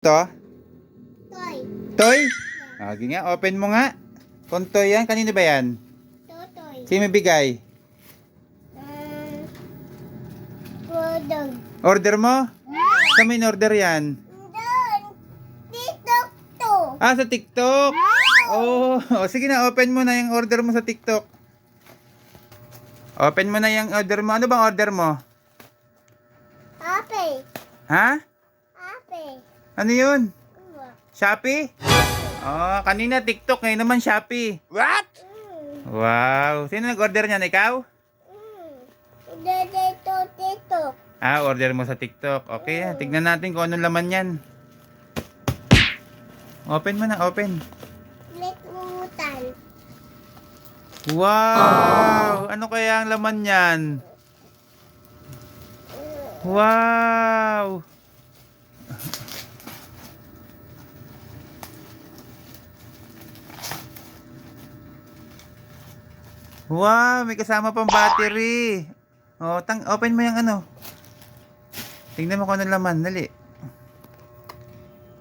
To? Toy. Toy? Sige nga, open mo nga. Kung toy yan, kanino ba yan? Totoy. Sino may bigay? Product. Order mo? Saan mo in-order yan? Doon. TikTok to. Sa TikTok. Sige na, open mo na yung order mo sa TikTok. Open mo na yung order mo. Ano bang order mo? Ape. Ha? Ape. Ano yun? Uwa. Shopee? Kanina TikTok, ngayon naman Shopee. What? Wow. Sino nag-order niyan? Ikaw? Dito TikTok. Order mo sa TikTok. Okay, tignan natin kung anong laman yan. Open mo na, open. Likutan. Wow! Ano kaya ang laman yan? Wow! Wow! May kasama pang battery. Open mo yung ano. Tingnan mo kung anong laman. Dali.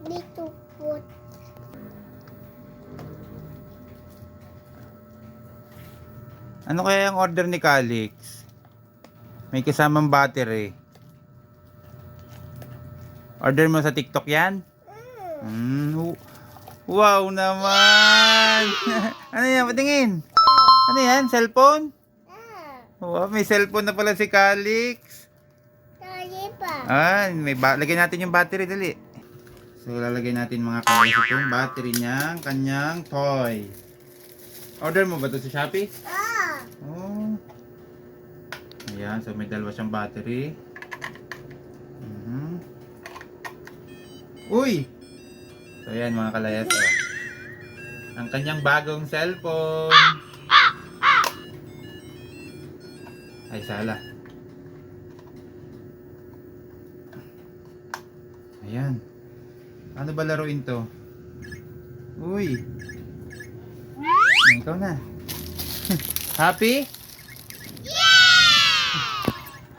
Dito put. Ano kaya ang order ni Calix? May kasamang battery. Order mo sa TikTok yan? Wow naman! Ano yan? Patingin! Ano yan? Cellphone? Wow, may cellphone na pala si Calix. Tayo pa. Lagyan natin yung battery, dali. So, lalagay natin mga Calix itong battery niyang kanyang toy. Order mo ba ito sa Shopee? Ayan, so may dalawa siyang battery. Uy! So ayan mga kalayas, ang kanyang bagong cellphone. Ay, sala. Ayan. Ano ba laruin to? Uy! Ikaw na. Happy?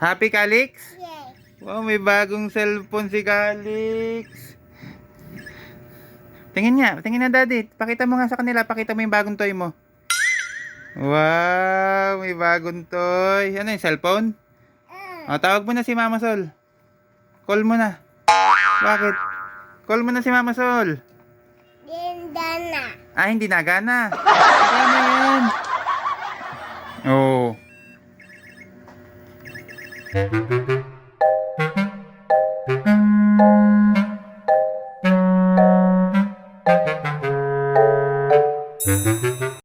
Happy, Calix? Yes. Wow, may bagong cellphone si Calix. Tingin na daddy. Pakita mo nga sa kanila, pakita mo yung bagong toy mo. Wow, may bagong toy. Ano yung cellphone? Tawag mo na si Mama Sol. Call mo na. Bakit? Call mo na si Mama Sol. Ganda na. Hindi na gana. Gana yan.